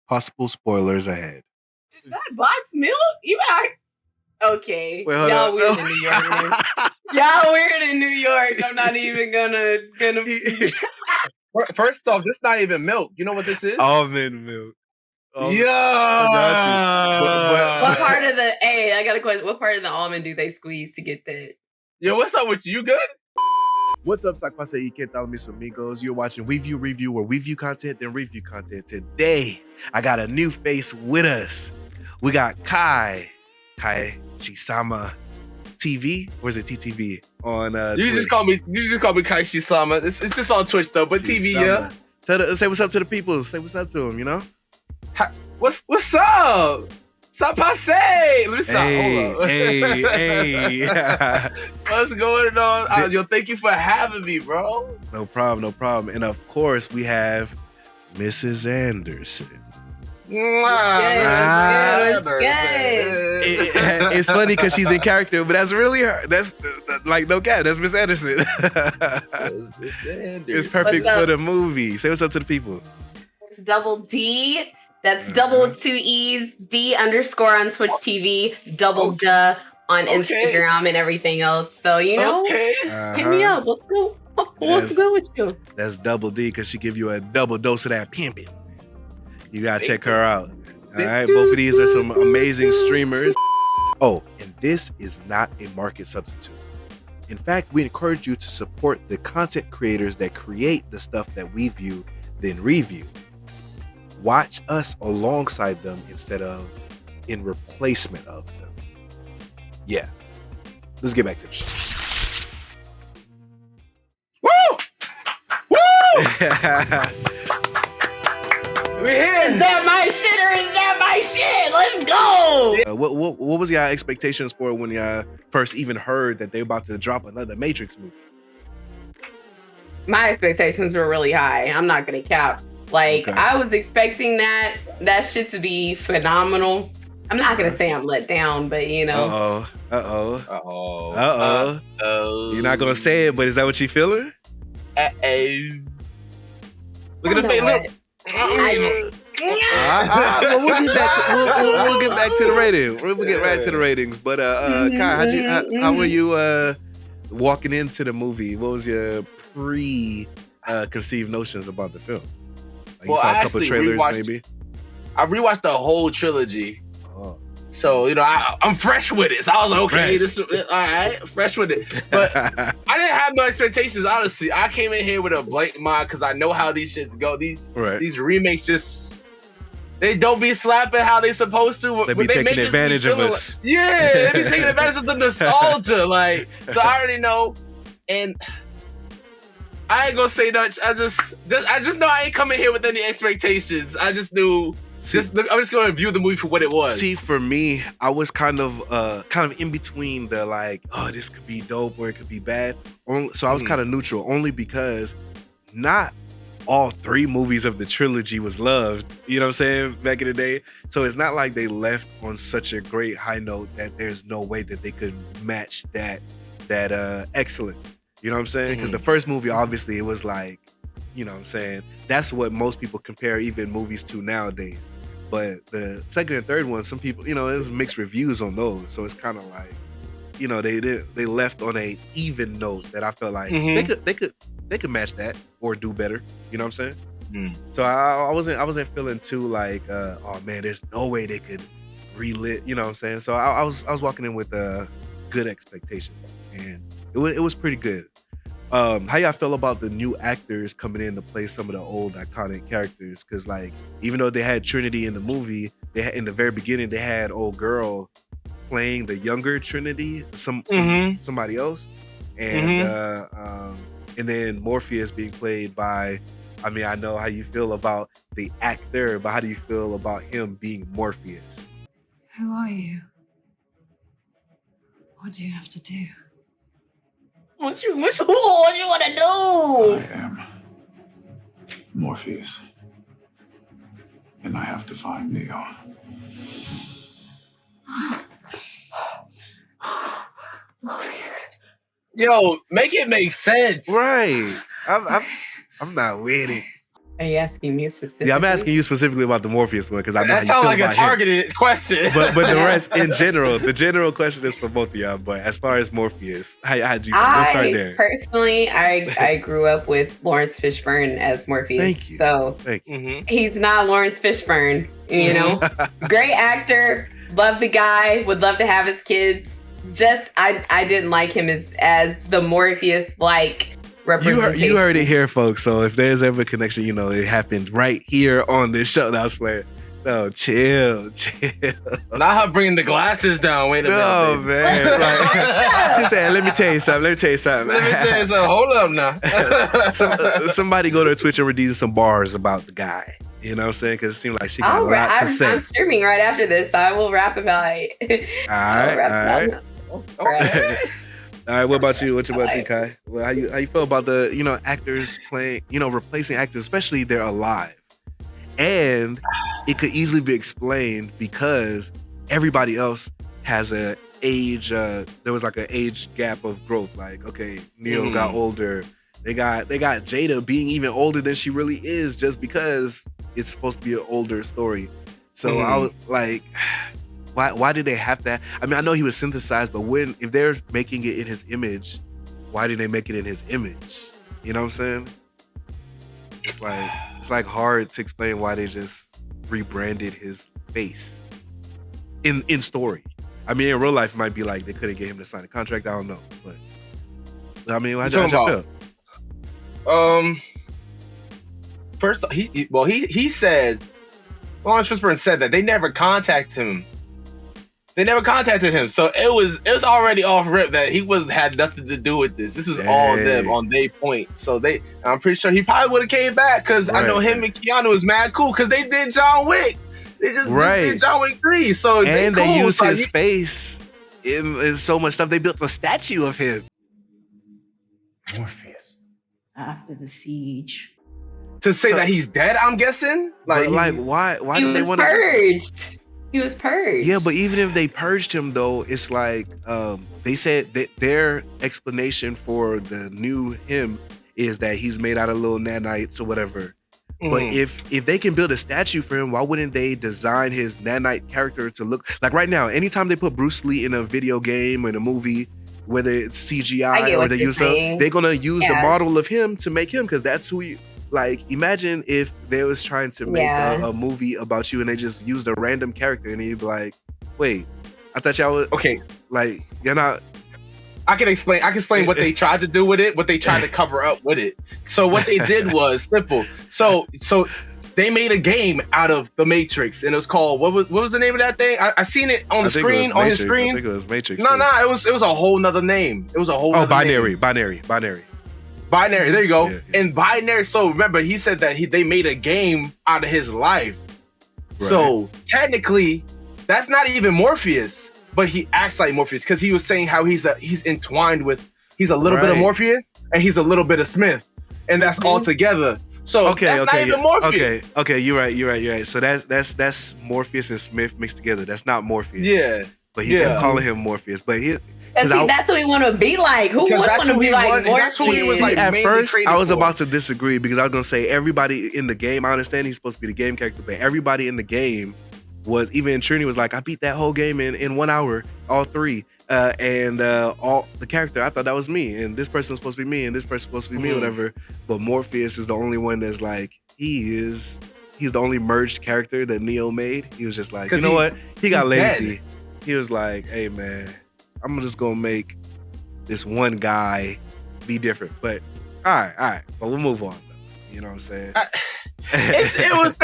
Possible spoilers ahead. Is that box milk? You act okay. Wait, hold Y'all on. weird in New York, man. Y'all weird in New York. I'm not even gonna. First off, this not even milk. You know what this is? Almond milk. Yeah. What part of the? Hey, I got a question. What part of the almond do they squeeze to get that? Yo, what's up with you? You good? What's up, Sakwase Ike, mis amigos? You're watching WeVIEW Review, where we view content, then review content. Today, I got a new face with us. We got Kai Chisama TV, or is it TTV on You Twitch? just call me Kai Shisama. It's just on Twitch though, but TV, yeah. Say what's up to the people. Say what's up to them, you know? What's up? Sapase! Let me stop. Hold on. Hey. What's going on? Yo, thank you for having me, bro. No problem. And of course, we have Mrs. Anderson. It's funny because she's in character, but that's really her. That's like no cap. That's Miss Anderson. Miss Anderson. It's perfect for the movie. Say what's up to the people. It's double D. That's double 2 E's, D _ on Twitch TV, double duh on Instagram and everything else. So, you know, hit me up. What's good? What's good with you? That's double D because she give you a double dose of that pimping. You got to check her out. All right. Both of these are some amazing streamers. Oh, and this is not a market substitute. In fact, we encourage you to support the content creators that create the stuff that we view, then review. Watch us alongside them instead of in replacement of them. Yeah. Let's get back to the show. Woo! We're here. Is that my shit or is that my shit? Let's go. What was your expectations for when y'all first even heard that they were about to drop another Matrix movie? My expectations were really high. I'm not gonna cap. Like, I was expecting that shit to be phenomenal. I'm not gonna say I'm let down, but you know. Uh-oh. You're not gonna say it, but is that what you feeling? Look at the face. Look. We'll get back to the rating. We'll get right to the ratings. But Kai, how were you walking into the movie? What was your conceived notions about the film? Like, you saw a couple of trailers, maybe. I rewatched the whole trilogy. So, you know, I'm fresh with it. So I was like, okay, this all right, fresh with it. But I didn't have no expectations, honestly. I came in here with a blank mind because I know how these shits go. These remakes just, they don't be slapping how they supposed to. They be taking advantage of us. Yeah, they be taking advantage of the nostalgia. Like, so I already know. And I ain't gonna say much. I just know I ain't coming here with any expectations. I just knew. I'm just going to view the movie for what it was. See, for me, I was kind of in between the like, oh, this could be dope or it could be bad. So I was kind of neutral, only because not all 3 movies of the trilogy was loved. You know what I'm saying? Back in the day. So it's not like they left on such a great high note that there's no way that they could match that excellent. You know what I'm saying? Because the first movie, obviously, it was like, you know what I'm saying? That's what most people compare even movies to nowadays. But the second and third one, some people, you know, there's mixed reviews on those. So it's kind of like, you know, they left on a even note that I felt like they could match that or do better. You know what I'm saying? So I wasn't feeling too like, oh man, there's no way they could relive. You know what I'm saying? So I was walking in with good expectations, and it was pretty good. How y'all feel about the new actors coming in to play some of the old iconic characters? Because like, even though they had Trinity in the movie, in the very beginning they had old girl playing the younger Trinity, somebody else, and then Morpheus being played by. I mean, I know how you feel about the actor, but how do you feel about him being Morpheus? Who are you? What do you have to do? What you want to do? I am Morpheus, and I have to find Neo. Yo, make it make sense. Right. I'm not with it. Are you asking me specifically? Yeah, I'm asking you specifically about the Morpheus one because I know that sounds like a targeted question. But the rest in general, the general question is for both of y'all. But as far as Morpheus, how'd you? Let's start there. Personally, I grew up with Lawrence Fishburne as Morpheus. Thank you. So he's not Lawrence Fishburne. You know, great actor. Love the guy. Would love to have his kids. Just I didn't like him as the Morpheus like. You heard it here, folks. So if there's ever a connection, you know, it happened right here on this show that I was playing. So chill. Not her bringing the glasses down. Wait a minute. Oh, man. Like, she said, let me tell you something. Hold up now. Somebody go to Twitch and redeem some bars about the guy. You know what I'm saying? Because it seemed like she got a lot to say. I'm streaming right after this. I will rap about it. All right. All right, what about you? What about you, Kai? Well, how you feel about the, you know, actors playing, you know, replacing actors, especially they're alive? And it could easily be explained because everybody else has a age, there was like an age gap of growth. Like, okay, Neo got older. They got Jada being even older than she really is just because it's supposed to be an older story. So I was like, why did they have that? I mean, I know he was synthesized, but if they're making it in his image, why did they make it in his image? You know what I'm saying? It's like hard to explain why they just rebranded his face in story. I mean, in real life, it might be like they couldn't get him to sign a contract. I don't know, but I mean, how'd you feel? First, he said, Lawrence Fishburne said that they never contacted him. So it was already off rip that he had nothing to do with this. This was all them on their point. So I'm pretty sure he probably would have came back because I know him and Keanu was mad cool because they did John Wick. They just did John Wick 3. So they used his face in so much stuff. They built a statue of him. Morpheus. After the siege. To say that he's dead, I'm guessing. Like why he did they want to purged? He was purged. Yeah, but even if they purged him, though, it's like they said that their explanation for the new him is that he's made out of little nanites or whatever. But if they can build a statue for him, why wouldn't they design his nanite character to look like right now? Anytime they put Bruce Lee in a video game or in a movie, whether it's CGI or they use they're gonna use the model of him to make him because that's who you. Like, imagine if they was trying to make a movie about you and they just used a random character and you'd be like, wait, I thought y'all was... Okay. Like, you're not... I can explain what they tried to do with it, what they tried to cover up with it. So what they did was simple. So they made a game out of The Matrix and it was called, what was the name of that thing? I seen it on the screen, on his screen. I think it was Matrix. No, it was a whole nother name. It was a whole nother binary. Binary, there you go. Yeah. And Binary, so remember, he said that they made a game out of his life. Right. So technically, that's not even Morpheus, but he acts like Morpheus because he was saying how he's entwined with, he's a little bit of Morpheus and he's a little bit of Smith, and that's all together. So that's not even Morpheus. Okay, you're right. So that's Morpheus and Smith mixed together. That's not Morpheus. Yeah. But he kept calling him Morpheus. But that's what we want to be like. Who would want to be like Morpheus? At first, I was about to disagree because I was going to say everybody in the game, I understand he's supposed to be the game character, but everybody in the game was, even Trini was like, I beat that whole game in 1 hour, all three. And all the character, I thought that was me. And this person was supposed to be me, and this person was supposed to be me, whatever. But Morpheus is the only one that's like, he's the only merged character that Neo made. He was just like, you know what? He got lazy. Dead. He was like, hey, man, I'm just gonna make this one guy be different. But all right. But we'll move on though. You know what I'm saying? They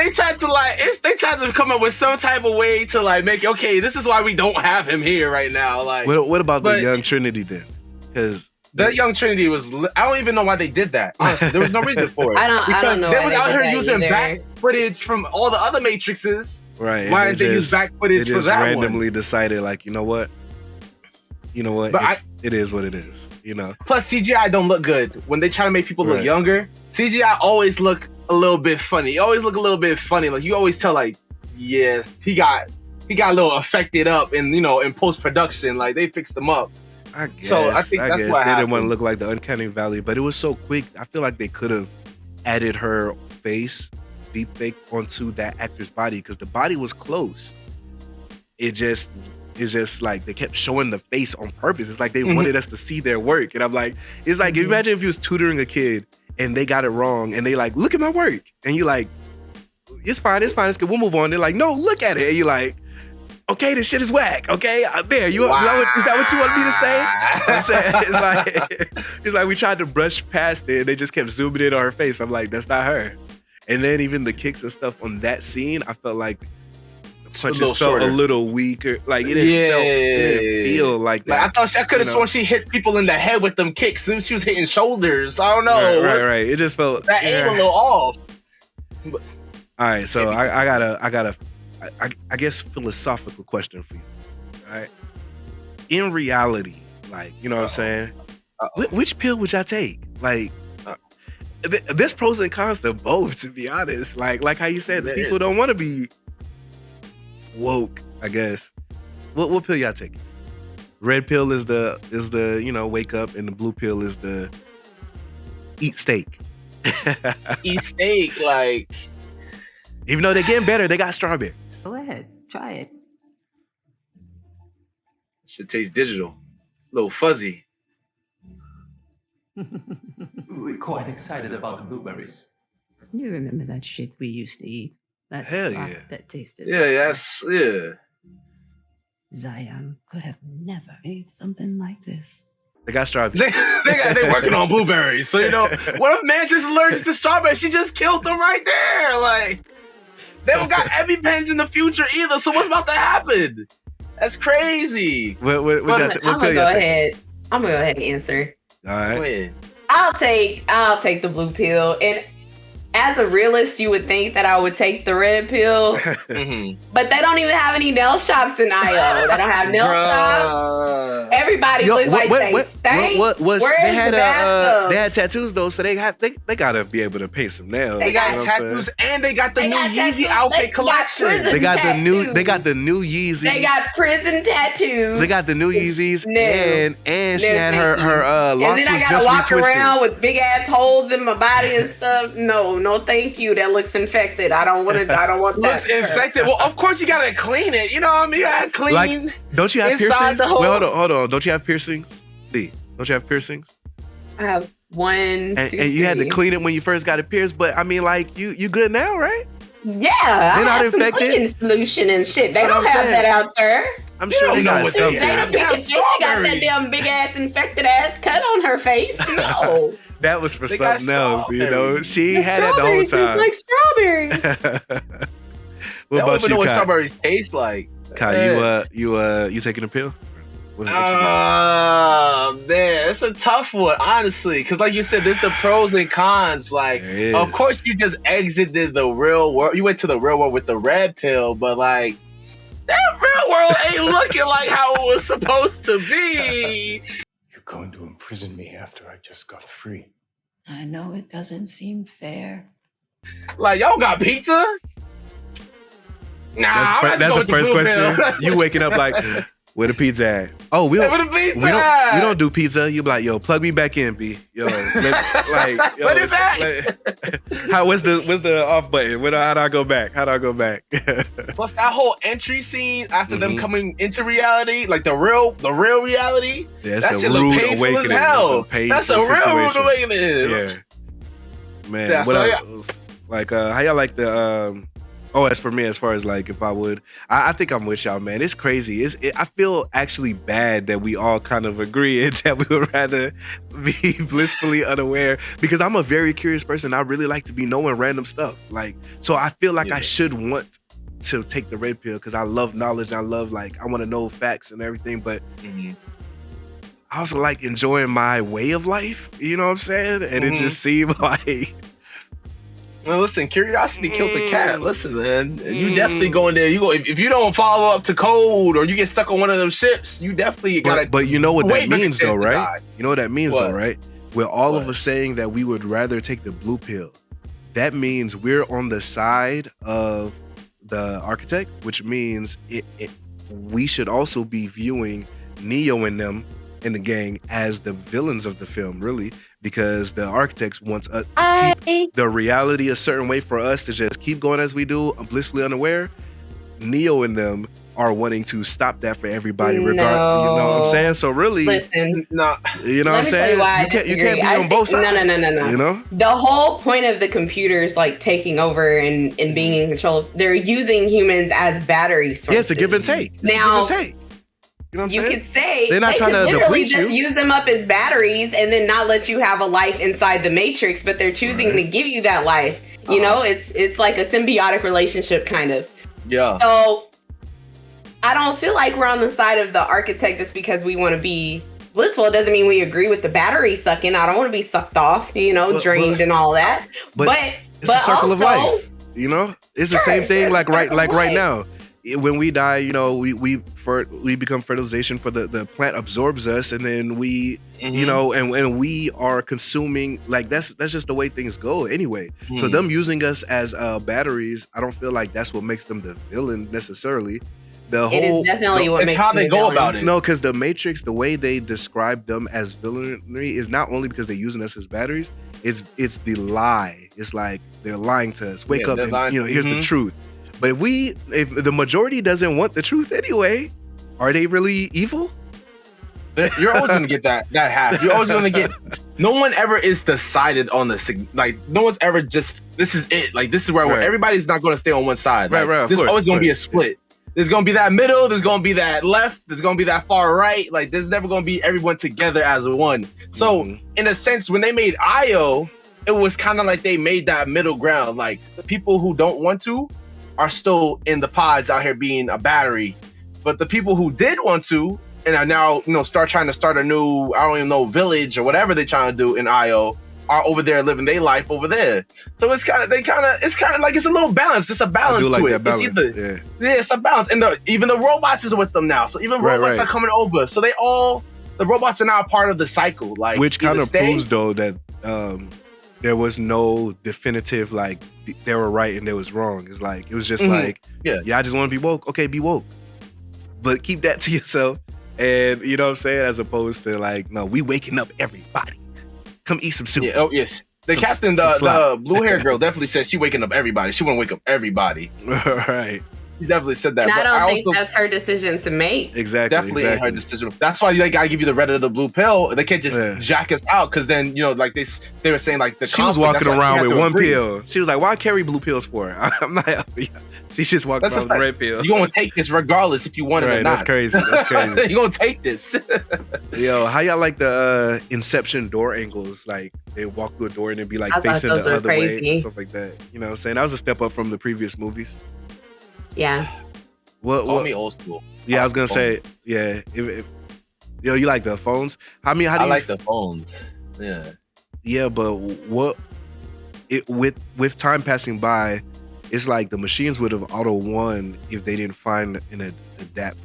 tried to come up with some type of way to like make, okay, this is why we don't have him here right now. Like, what about the young Trinity then? Because the young Trinity was, I don't even know why they did that. Honestly, there was no reason for it. I don't know. They were out here using back footage from all the other Matrixes. Right. Why didn't they use back footage for that one? They just randomly decided, like, you know what? But it is what it is, you know. Plus, CGI don't look good when they try to make people look younger. CGI always look a little bit funny. Like, you always tell, like, yes, he got a little affected up in post production. Like, they fixed him up. I guess. So I think that's what they didn't want to look like the Uncanny Valley, but it was so quick. I feel like they could have added her face deep faked onto that actor's body because the body was close. It's just like they kept showing the face on purpose. It's like they wanted us to see their work. And I'm like, it's like, imagine if you was tutoring a kid and they got it wrong and they like, look at my work. And you like, it's fine, it's good, we'll move on. They're like, no, look at it. And you're like, okay, this shit is whack. Okay, there. Is that what you want me to say? I'm saying it's like we tried to brush past it and they just kept zooming in on her face. I'm like, that's not her. And then even the kicks and stuff on that scene, I felt like punches felt a little weaker. Like it didn't feel like that. I thought I could have sworn she hit people in the head with them kicks. She was hitting shoulders. I don't know. Right. It just felt that ain't a little off. All right, so I got a I guess philosophical question for you. All right. In reality, like, you know what I'm saying? Which pill would y'all take? Like there's pros and cons to both, to be honest. Like how you said, the people don't want to be woke, I guess. What pill y'all take? Red pill is the wake up, and the blue pill is the eat steak. Eat steak, like even though they're getting better, they got strawberries. Go ahead, try it. Should taste digital, a little fuzzy. We're quite excited about the blueberries. You remember that shit we used to eat? That hell slop yeah. that tasted. Yeah. Zion could have never ate something like this. They got strawberries. They're working on blueberries. So, what if Mantis allergic to strawberries? She just killed them right there. Like, they don't got EpiPens in the future either. So what's about to happen? That's crazy. I'm gonna go ahead and answer. All right. I'll take the blue pill. And as a realist, you would think that I would take the red pill, but they don't even have any nail shops in IO. They don't have nail shops. Everybody looks like they stink. They had tattoos though, so they gotta be able to pay some nails. They got tattoos and they got the new Yeezy outfit collection. They got the new Yeezys. They got prison tattoos. They got the new Yeezys, and she had her locks. And then I gotta walk around with big ass holes in my body and stuff. No, thank you. That looks infected. I don't want that. Looks infected. Well, of course you gotta clean it. You know what I mean? You gotta clean. Like, don't you have piercings? Wait, hold on. Don't you have piercings? Lee, don't you have piercings? I have one, and you had to clean it when you first got it pierced. But I mean, like, you good now, right? Yeah, I have some cleaning solution and shit. They don't have that out there. I'm sure they got something. She got that damn big ass infected ass cut on her face. No. That was for something else, She had it the whole time. Like strawberries. What about you, know what Kai? strawberries taste like. Kai, you taking a pill? Man, it's a tough one, honestly. Because, like you said, there's the pros and cons. Like, of course, you just exited the real world. You went to the real world with the red pill, but like, that real world ain't looking like how it was supposed to be. You're going to imprison me after I just got free. I know it doesn't seem fair. Like, y'all got pizza? Nah, that's the first question. You waking up like, where the pizza at? Oh, we don't do pizza. You be like, yo, plug me back in, B. Yo, put it back. What's the off button? How do I go back? Plus that whole entry scene after them coming into reality, like the real reality. Yeah, that's a rude awakening. That's a real rude awakening. Yeah, man. Yeah, what else? Like, how y'all like the as for me, as far as like, if I would, I think I'm with y'all, man. It's crazy. I feel actually bad that we all kind of agree that we would rather be blissfully unaware, because I'm a very curious person. I really like to be knowing random stuff. Like, so I feel like I should want to take the red pill because I love knowledge. And I love, like, I want to know facts and everything. But I also like enjoying my way of life. You know what I'm saying? And it just seemed like. Well, listen, curiosity killed the cat. Listen, man, you definitely go in there. You go if you don't follow up to code or you get stuck on one of them ships, you definitely gotta. But you know what that means, though, right? You know what that means, though, right? We're all of us saying that we would rather take the blue pill. That means we're on the side of the architect, which means we should also be viewing Neo and them in the gang as the villains of the film, really, because the architects wants us to keep the reality a certain way for us to just keep going as we do, blissfully unaware. Neo and them are wanting to stop that for everybody, you know what I'm saying? So really, listen, no, you know what I'm saying? You can't be on both sides. No. You know, the whole point of the computers like taking over and being in control. They're using humans as battery sources. Yeah, it's a give and take. You know what I'm saying? Could say they're not trying to literally deplete just use them up as batteries and then not let you have a life inside the matrix, but they're choosing to give you that life. You know, it's like a symbiotic relationship kind of. Yeah. So I don't feel like we're on the side of the architect just because we want to be blissful. It doesn't mean we agree with the battery sucking. I don't want to be sucked off, drained and all that. But it's a circle of life. You know, it's the same thing. Like right now, when we die, we become fertilization for the plant absorbs us, and then we, and we are consuming. Like that's just the way things go anyway. So them using us as batteries, I don't feel like that's what makes them the villain necessarily. It is definitely what makes how they go about it. No, because the Matrix, the way they describe them as villainy is not only because they're using us as batteries. It's the lie. It's like they're lying to us. Wake up, and here's the truth. But if the majority doesn't want the truth anyway, are they really evil? You're always going to get that half. You're always going to get. No one ever is decided on the like. No one's ever just. This is it. Like this is where everybody's not going to stay on one side. Like, right. There's always going to be a split. There's going to be that middle. There's going to be that left. There's going to be that far right. Like there's never going to be everyone together as one. So in a sense, when they made IO, it was kind of like they made that middle ground. Like the people who don't want to are still in the pods out here being a battery, but the people who did want to and are now trying to start a new, I don't even know, village or whatever they're trying to do in IO are over there living their life over there. So it's kind of like it's a little balance. It's a balance to it. It's it's a balance, and even the robots is with them now. So even robots are coming over. So the robots are now a part of the cycle. Like which kind of proves though that there was no definitive like they were right and they was wrong. It's like it was just like I just want to be woke. Okay, be woke, but keep that to yourself. And you know what I'm saying, as opposed to like, no, we waking up everybody. Come eat some soup. Yeah, oh yes. The captain, the blue hair girl, definitely said she waking up everybody. She want to wake up everybody. Right. She definitely said that. And I don't think that's her decision to make. Exactly. Definitely ain't her decision. That's why they gotta give you the red or the blue pill. They can't just jack us out, because then like they were saying like she was walking around with one pill. She was like, "Why carry blue pills for?" I'm not helping you. She's just walking around with the red pill. You're gonna take this regardless if you want it or not. That's crazy. That's crazy. You're gonna take this. Yo, how y'all like the Inception door angles? Like they walk through a door and it'd be like facing the other way and stuff like that. You know what I'm saying? That was a step up from the previous movies. Yeah. Call me old school. Yeah, I was gonna say, yeah. If you like the phones? How do you like the phones? Yeah. Yeah, but with time passing by, it's like the machines would have auto won if they didn't find an adapt.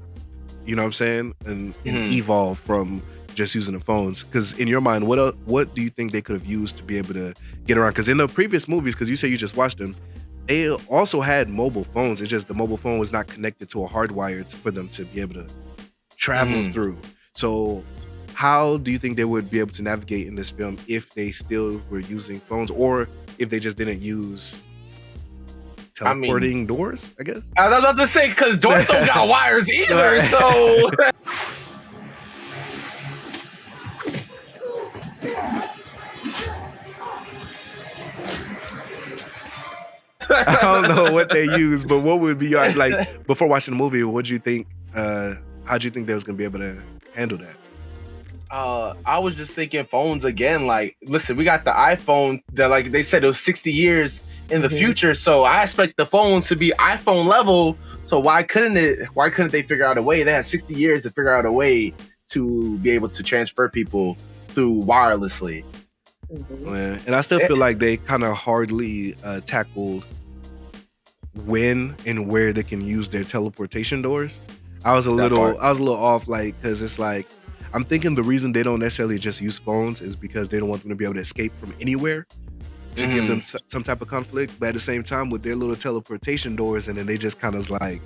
You know what I'm saying? And evolve from just using the phones. Because in your mind, what do you think they could have used to be able to get around? Because in the previous movies, because you say you just watched them, they also had mobile phones. It's just the mobile phone was not connected to a hardwire for them to be able to travel through. So how do you think they would be able to navigate in this film if they still were using phones, or if they just didn't use teleporting doors, I guess? I was about to say, because doors don't got wires either, so... I don't know what they use, but what would be your, like, before watching the movie, what'd you think, how'd you think they was going to be able to handle that? I was just thinking phones again. Like, listen, we got the iPhone that, like they said, it was 60 years in the future. So I expect the phones to be iPhone level. So why couldn't they figure out a way? They had 60 years to figure out a way to be able to transfer people through wirelessly. Yeah. And I still feel like they kind of hardly tackled when and where they can use their teleportation doors. I was a little off, like, because it's like, I'm thinking the reason they don't necessarily just use phones is because they don't want them to be able to escape from anywhere to give them some type of conflict. But at the same time, with their little teleportation doors, and then they just kind of like,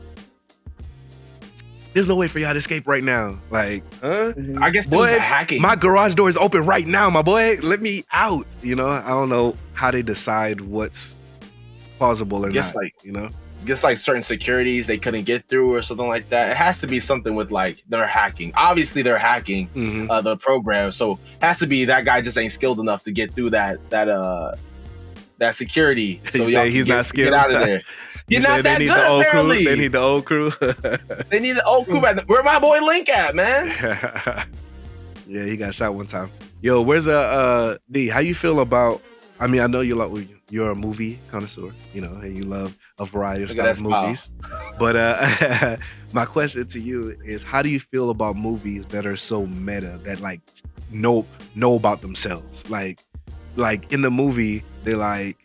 there's no way for y'all to escape right now. Like, huh? I guess boy, hacking. My garage door is open right now, my boy. Let me out. You know, I don't know how they decide what's plausible or not. Like, you know, just like certain securities they couldn't get through or something like that. It has to be something with like they're hacking. Obviously, they're hacking the program, so it has to be that guy just ain't skilled enough to get through that security. So you say he's not skilled. Get out of there. You're not that good, apparently. They need the old crew. They need the old crew. Where my boy Link at, man? Yeah, he got shot one time. Yo, where's D? How you feel about? I mean, I know you're a movie connoisseur, you know, and you love a variety of styles of movies. But my question to you is, how do you feel about movies that are so meta that like know about themselves? Like in the movie, they're like,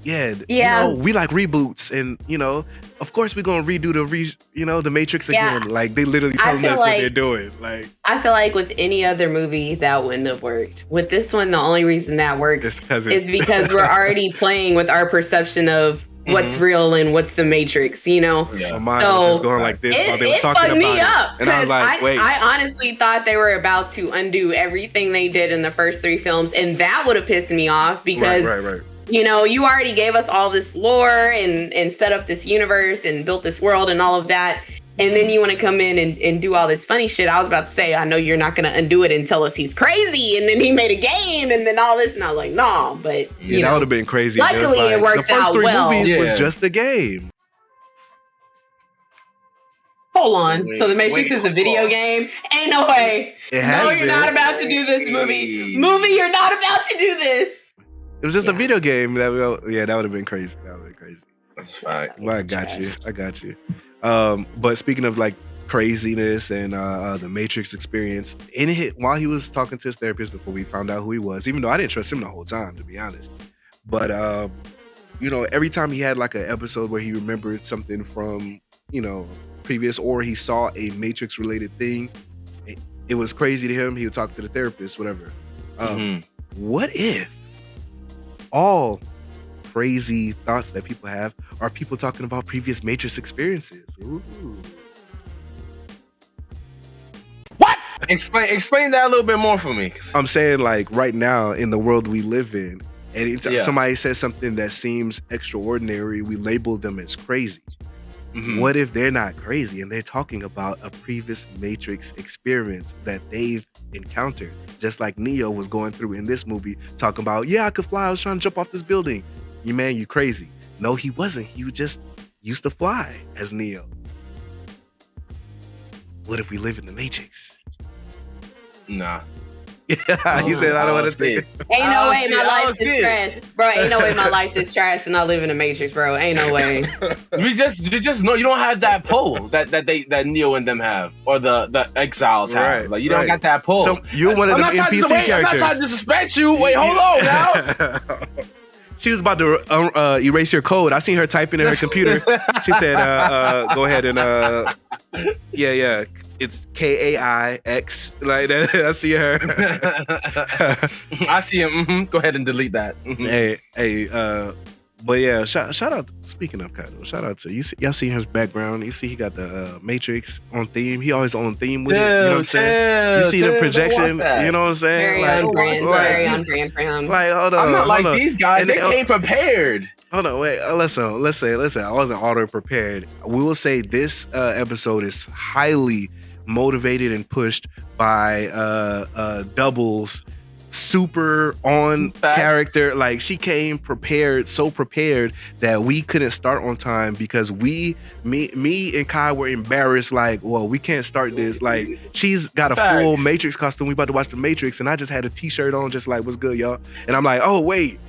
you know, we like reboots, and you know, of course we're gonna redo the Matrix again. Like they literally telling us what they're doing. Like I feel like with any other movie that wouldn't have worked. With this one, the only reason that works is because we're already playing with our perception of what's real and what's the Matrix, you know? Yeah. Mine was just going like this while they were talking about me up, and I was like, wait. I honestly thought they were about to undo everything they did in the first 3 films, and that would have pissed me off because right. You know, you already gave us all this lore and set up this universe and built this world and all of that. And then you want to come in and do all this funny shit. I was about to say, I know you're not going to undo it and tell us he's crazy. And then he made a game and then all this. And I was like, no, but you know, that would have been crazy. Luckily, it worked out well. The first 3 movies was just a game. Hold on. So the Matrix is a video game? Ain't no way. No, you're not about to do this, movie. Movie, you're not about to do this. It was just a video game. That would have been crazy. That would have been crazy. That's right. Well, I got you. But speaking of like craziness and the Matrix experience, while he was talking to his therapist before we found out who he was, even though I didn't trust him the whole time, to be honest. But you know, every time he had like an episode where he remembered something from, you know, previous, or he saw a Matrix related thing, it was crazy to him. He would talk to the therapist, whatever. What if all crazy thoughts that people have are people talking about previous Matrix experiences? Ooh. What? Explain that a little bit more for me. I'm saying, like, right now in the world we live in, anytime somebody says something that seems extraordinary, we label them as crazy. What if they're not crazy and they're talking about a previous Matrix experience that they've encountered? Just like Neo was going through in this movie, talking about, I could fly, I was trying to jump off this building. You crazy. No, he wasn't. He just used to fly as Neo. What if we live in the Matrix? Nah. He said, I don't want to think. Ain't no way my life is trash. Bro, ain't no way my life is trash and I live in a Matrix, bro. Ain't no way. You just know you don't have that pull that Neo and them have, or the exiles have. Like you don't got that pull. So you're one of the NPC characters. I'm not trying to disrespect you. Wait, hold on now. She was about to erase your code. I seen her typing in her computer. She said, go ahead and it's KAIX. Like that. I see her. I see him. Go ahead and delete that. But yeah, shout out. Speaking of Kaido, shout out to you. Y'all see his background. You see he got the Matrix on theme. He always on theme with it. You know what I'm saying? You see the projection. You know what I'm saying? Very on brand for him. Like, hold on. I'm not like these guys. They came prepared. Hold on, wait. Listen. I wasn't auto prepared. We will say this episode is highly motivated and pushed by Double's super on character. Like, she came prepared, so prepared that we couldn't start on time because me and Kai were embarrassed. Like, well, we can't start this. Like, she's got a full Matrix costume. We about to watch the Matrix, and I just had a t-shirt on, just like, what's good, y'all? And I'm like, oh wait.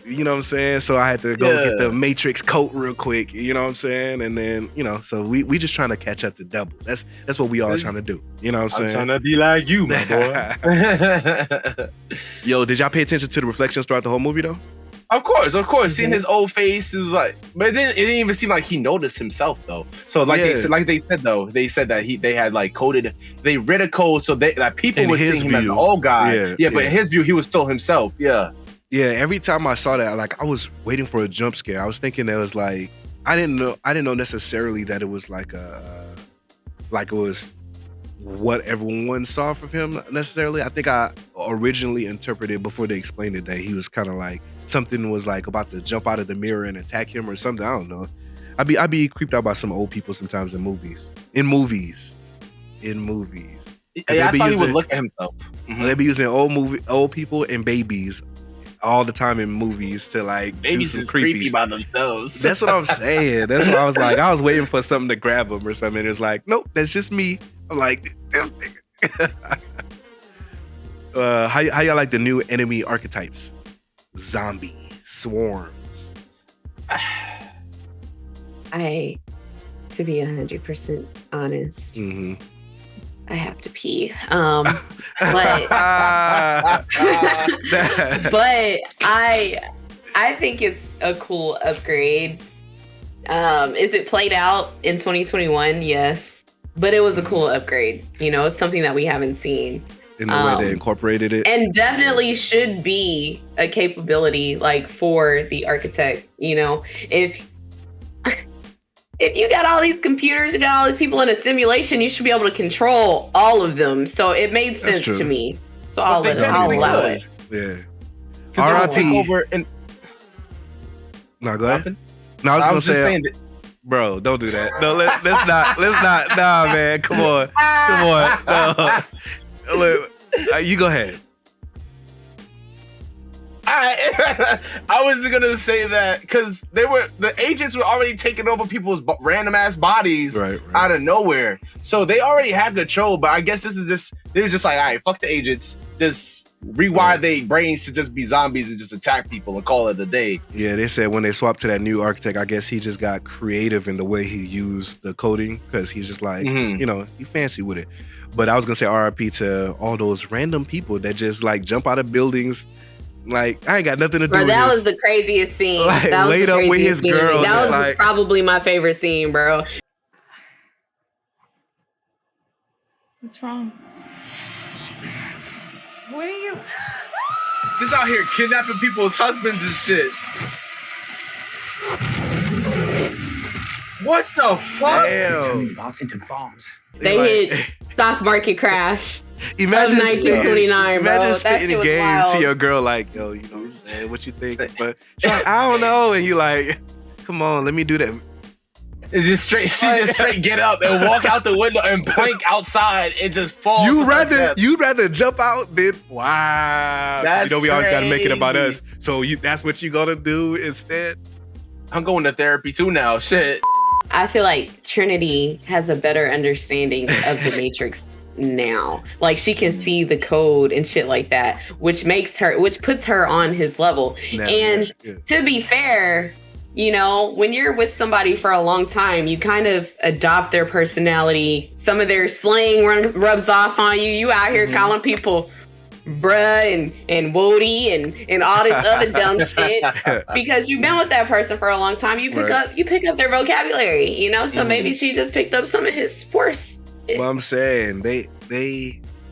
You know what I'm saying? So I had to go get the Matrix coat real quick. You know what I'm saying? And then, so we just trying to catch up to Double. That's what we all trying to do. You know what I'm saying? I'm trying to be like you, my boy. Yo, did y'all pay attention to the reflections throughout the whole movie though? Of course. Seeing his old face, it was like, but it didn't even seem like he noticed himself though. So they said that they had like coded, they read a code so that people were seeing him as the old guy. But in his view, he was still himself. Yeah, every time I saw that, like, I was waiting for a jump scare. I was thinking that was like, I didn't know necessarily that it was like like it was what everyone saw from him necessarily. I think I originally interpreted before they explained it that he was kind of like something was like about to jump out of the mirror and attack him or something. I don't know. I'd be creeped out by some old people sometimes in movies. In movies. Yeah, I thought he would look at himself. They be using old people and babies all the time in movies to like babies is creepy by themselves. That's what I'm saying. That's what I was like. I was waiting for something to grab them or something. It's like, nope, that's just me. I'm like, this nigga. How y'all like the new enemy archetypes? Zombie swarms. To be 100% honest, I have to pee. But I think it's a cool upgrade. Is it played out in 2021? Yes, but it was a cool upgrade. You know, it's something that we haven't seen in the way they incorporated it, and definitely should be a capability like for the architect. You know, if you got all these computers, you got all these people in a simulation, you should be able to control all of them. So it made sense to me. So I'll allow it. Yeah. R.I.P. No, go ahead. No, I was gonna say, bro, don't do that. No, let's not. Nah, man, come on. No. Look, you go ahead. I was gonna say that because the agents were already taking over people's random ass bodies out of nowhere, so they already had control. But I guess they were just like, all right, fuck the agents, just rewire their brains to just be zombies and just attack people and call it a day. Yeah, they said when they swapped to that new architect, I guess he just got creative in the way he used the coding because he's just like, you know, he fancy with it. But I was gonna say RIP to all those random people that just like jump out of buildings. Like, I ain't got nothing to do with that this. was the craziest scene. Like, that was laid up with his girl. That was like, probably my favorite scene, bro. What's wrong? What are you? This out here kidnapping people's husbands and shit. What the fuck? Damn. Washington Falls. They hit stock market crash. Imagine 1929, bro. Imagine spitting a game to your girl like, yo, you know what I'm saying? What you think? But she's like, I don't know. And you like, come on, let me do that. It's just straight. She just straight get up and walk out the window and plank outside and just fall. You'd rather jump out than wow. That's we always got to make it about crazy. us. So that's what you gonna do instead. I'm going to therapy too now. Shit. I feel like Trinity has a better understanding of the Matrix now. Like she can see the code and shit like that, which puts her on his level. To be fair, you know, when you're with somebody for a long time, you kind of adopt their personality. Some of their slang rubs off on you. You out here calling people bruh and woody and all this other dumb shit because you've been with that person for a long time. You pick up their vocabulary, you know. So maybe she just picked up some of his force. Well, I'm saying they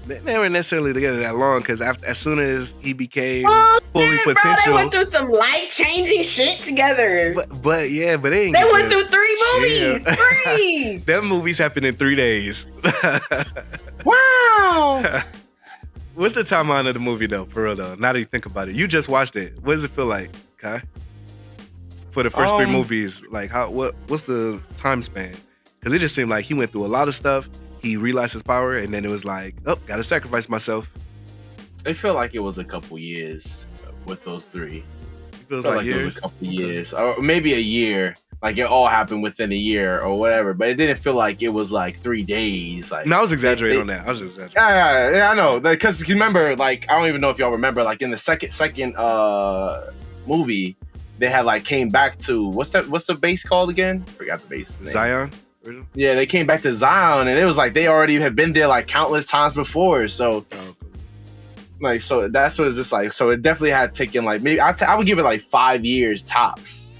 weren't necessarily together that long because as soon as he became fully potential, bro, they went through some life-changing shit together. But they went through 3 movies. 3. Them movies happened in 3 days. Wow. What's the timeline of the movie though? For real though, now that you think about it, you just watched it. What does it feel like, Kai? For the first 3 movies, like what's the time span? Because it just seemed like he went through a lot of stuff. He realized his power, and then it was like, oh, gotta sacrifice myself. It felt like it was a couple years with those 3. It feels like years. It was a couple years, or maybe a year. Like it all happened within a year or whatever, but it didn't feel like it was like 3 days. Like no, I was exaggerating on that. I was just exaggerating. Yeah, I know. Because remember, like I don't even know if y'all remember, like in the second movie, they had like came back to what's the base called again? Forgot the base name. Zion. Yeah, they came back to Zion, and it was like they already had been there like countless times before. So, like, so that's what it's just like. So it definitely had taken like maybe I would give it like 5 years tops.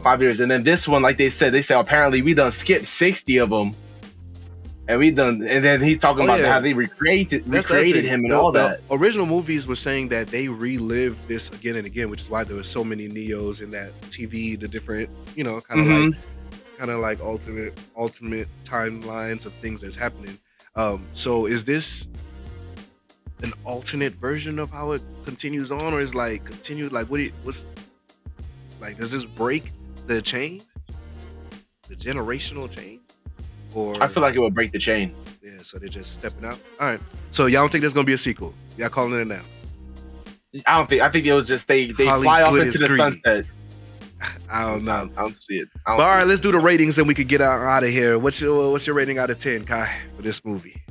5 years, and then this one, like they said apparently we done skipped 60 of them, and then he's talking about how they recreated him and all that. The original movies were saying that they relived this again and again, which is why there were so many Neos in that TV, the different, you know, kind kind of like ultimate timelines of things that's happening. So is this an alternate version of how it continues on, or is like continued? Like what's like? Does this break the chain, the generational chain? Or I feel like it would break the chain. Yeah, so they're just stepping out. All right. So y'all don't think there's gonna be a sequel? Y'all calling it now? I don't think. I think it was just they fly off into the sunset. I don't know. I don't see it. But all right, let's do the ratings and we could get out of here. What's your rating out of 10, Kai, for this movie?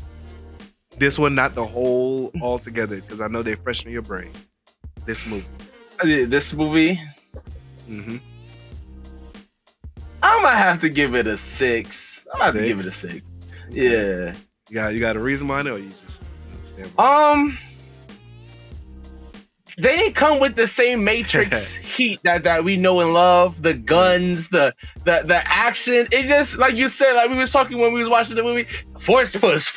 This one, not the whole altogether, because I know they freshen your brain. This movie. This movie. Mm-hmm. I'm gonna have to give it a 6. I'm gonna have to give it a 6. Yeah. You got a reason why, or you just stand by? They ain't come with the same Matrix heat that we know and love. The guns, the action. It just, like you said, like we was talking when we was watching the movie. Force push.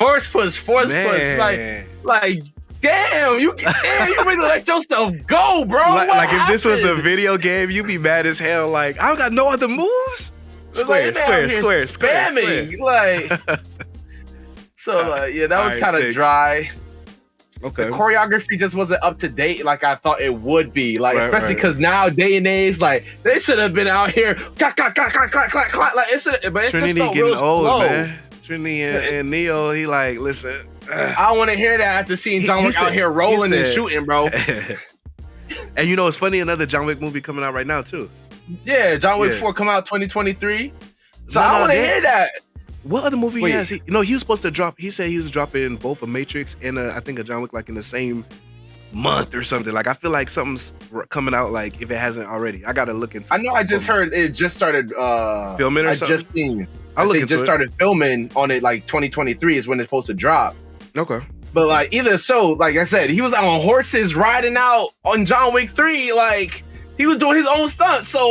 Like damn, you really let yourself go, bro. Like if this was a video game, you'd be mad as hell. Like I don't got no other moves. Square. Spamming. Like so, yeah, that was kind of dry. Okay. The choreography just wasn't up to date like I thought it would be. Like, especially because now, day and age, like they should have been out here, clack. Like it should, but it's Trinity just getting real old, slow. man. Trinity and Neo, he like, listen. I don't want to hear that after seeing John Wick out here rolling and shooting, bro. And you know, it's funny, another John Wick movie coming out right now too. Yeah, John Wick 4 come out 2023. So I want to hear that. What other movie he has? He was supposed to drop. He said he was dropping both a Matrix and I think a John Wick like in the same month or something. Like I feel like something's coming out. Like if it hasn't already, I gotta look into. I know. I just heard it just started filming. Or I something? just seen. I look they into just it. started filming on it. Like 2023 is when it's supposed to drop. Okay. But like either so, like I said, he was out on horses riding out on John Wick 3. Like he was doing his own stunts. So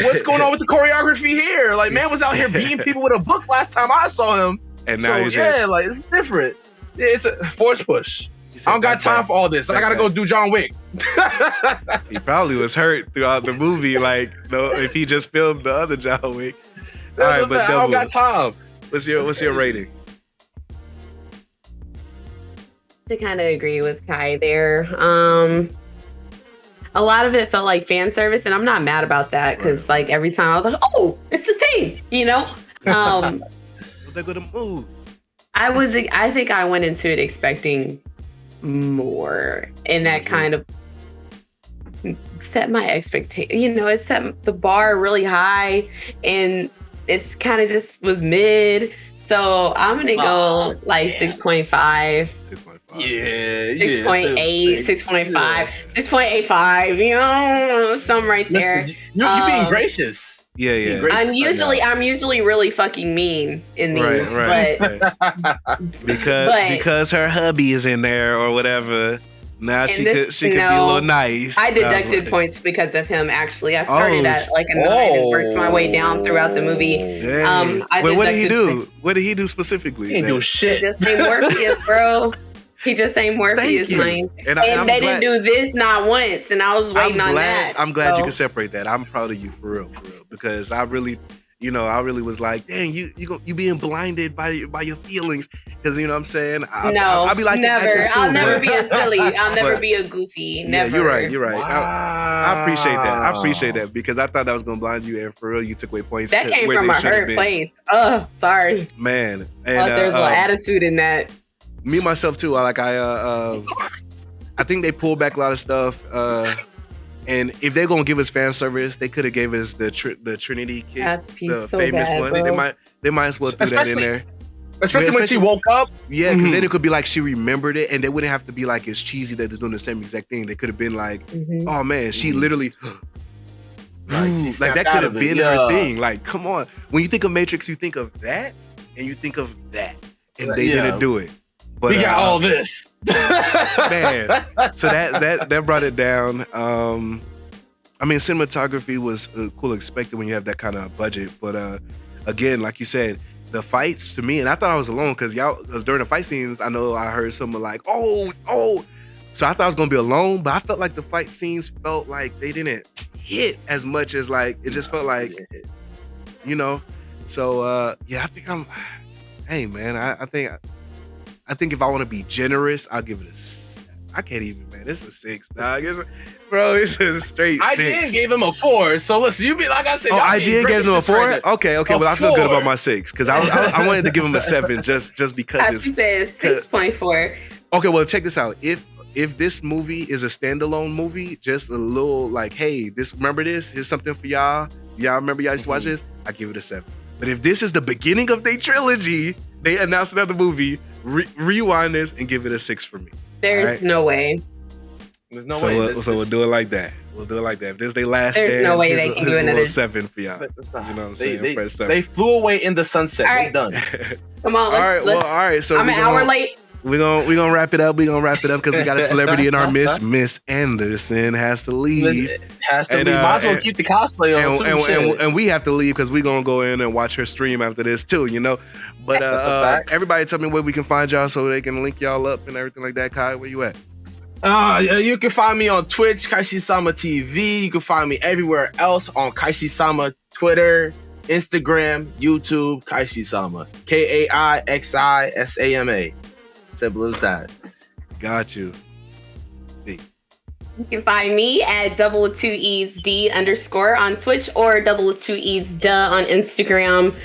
what's going on with the choreography here? Like man was out here beating people with a book last time I saw him. And now he's like it's different. Yeah, it's a force push. I don't got time for all this. I gotta go do John Wick. He probably was hurt throughout the movie. Like no, if he just filmed the other John Wick. All right, but I don't got time. What's your rating? To kind of agree with Kai there. A lot of it felt like fan service, and I'm not mad about that because like every time I was like, oh, it's the thing, you know? They're gonna move. I think I went into it expecting more, and that kind of set my expectation. You know, it set the bar really high, and it's kind of just was mid. So I'm gonna go like 6.5. Yeah, 6.8, 6.5, 6.85. You know, something right there. Listen, you being gracious. Yeah. I'm usually really fucking mean in these, but because her hubby is in there or whatever. Now she could be a little nice. I deducted points because of him. Actually, I started at like a 9 and worked my way down throughout the movie. What did he do? Points. What did he do specifically? He didn't do shit. He just ain't Morpheus, bro. He just ain't Morpheus, man. And they didn't do this not once, and I was waiting on that. I'm glad you can separate that. I'm proud of you for real, because I really was like, dang, you being blinded by your feelings, because you know what I'm saying. I'll be like, never. I'll never be a silly. I'll never be a goofy. Never. Yeah, you're right. Wow. I appreciate that because I thought that was gonna blind you, and for real, you took away points. That came from a hurt place. Oh, sorry, man. And there's a little attitude in that. Me myself too. I think they pulled back a lot of stuff. And if they're gonna give us fan service, they could have gave us the Trinity kid, the famous one. Bro. They might as well throw that in there. Especially when she woke up. Yeah, because then it could be like she remembered it, and they wouldn't have to be like it's cheesy that they're doing the same exact thing. They could have been like, oh man, she literally. Like that could have been her thing. Like, come on. When you think of Matrix, you think of that, and you think of that, and they didn't do it. But we got all this, man. So that brought it down. I mean, cinematography was cool, expected when you have that kind of budget. But again, like you said, the fights to me, and I thought I was alone because during the fight scenes, I know I heard someone like, oh. So I thought I was gonna be alone, but I felt like the fight scenes felt like they didn't hit as much as like it just felt like. you know. So yeah, I think I'm. Hey man, I think if I want to be generous, I'll give it I can't even, man. It's a 6, dog. It's a straight 6. IGN gave him a 4. So listen, you be like I said. Oh, IGN gave him a 4. Okay. Well, I feel good about my 6 because I wanted to give him a 7 just because. As you said, 6.4. Okay, well, check this out. If this movie is a standalone movie, just a little like, hey, remember this? Here's something for y'all. Y'all remember y'all used to watch this? I give it a 7. But if this is the beginning of their trilogy, they announced another movie, rewind this and give it a 6 for me. There's no way. There's no way. So we'll do it like that. If this is their last there's stand, no way they can do another 7 for y'all. You know what I'm saying? They flew away in the sunset. All right. They're done. Come on, let's. All right. So I'm an hour late. We're gonna wrap it up. Because we got a celebrity in our midst. Miss Anderson has to leave. Might as well keep the cosplay on and we have to leave because we're gonna go in and watch her stream after this too. You know. But everybody, tell me where we can find y'all so they can link y'all up and everything like that. Kai, where you at? You can find me on Twitch, Kaishi-sama TV. You can find me everywhere else on Kaishi-sama, Twitter, Instagram, YouTube, Kaishi-sama. KAIXISAMA. Simple as that. Got you. Hey. You can find me at 2ESD_ on Twitch or 2ESDuh on Instagram.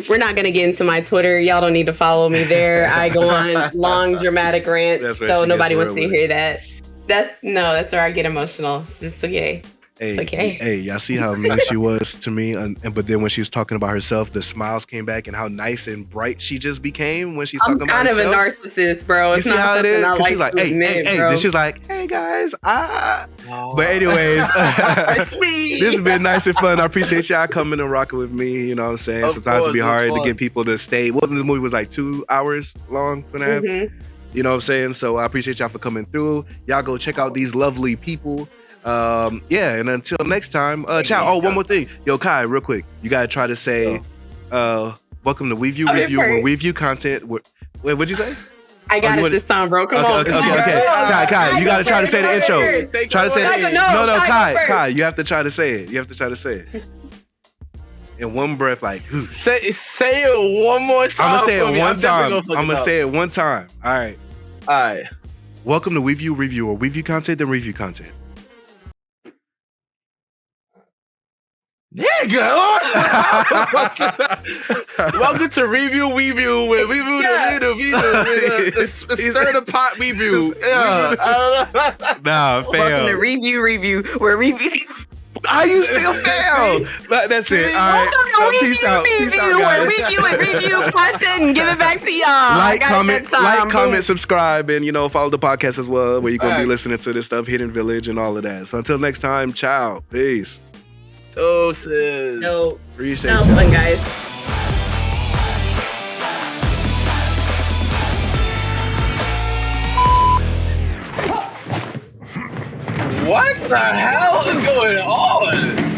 We're not gonna get into my Twitter. Y'all don't need to follow me there. I go on long dramatic rants, so nobody wants to hear that. That's where I get emotional. It's just okay. Hey, y'all see how mean she was to me, but then when she was talking about herself, the smiles came back and how nice and bright she just became when she's talking about herself. I'm kind of a narcissist, bro. It's you see how it is? She's like, hey, bro. Then she's like, hey guys, But anyways, it's me. This has been nice and fun. I appreciate y'all coming and rocking with me. You know what I'm saying? Sometimes it'd be hard to get people to stay. What this movie was like 2 hours long, 2.5. Mm-hmm. You know what I'm saying? So I appreciate y'all for coming through. Y'all go check out these lovely people. And until next time, ciao. Oh, one more thing. Yo, Kai, real quick. You gotta try to say, welcome to WeVIEW Review, where we view content. Wait, what'd you say? I got it this time, bro. Come on. Okay. Kai, you gotta try to say the intro. Try to say it. No, Kai, you have to try to say it. In one breath, like say it one more time. I'm gonna say it one time. All right. Welcome to WeVIEW Review, or WeView content, then review content. Nigga! Welcome to Review WeView, where we view the video. Stir the pot WeView. Nah, fam. Welcome to Review, where review. How you still fail? That's it. All right. Peace out, guys. Where we view and review content and give it back to y'all. Like, comment, subscribe, and follow the podcast as well, where you're gonna be listening to this stuff, Hidden Village and all of that. So until next time, ciao. Peace. Doses. No. Appreciate that was fun, guys. What the hell is going on?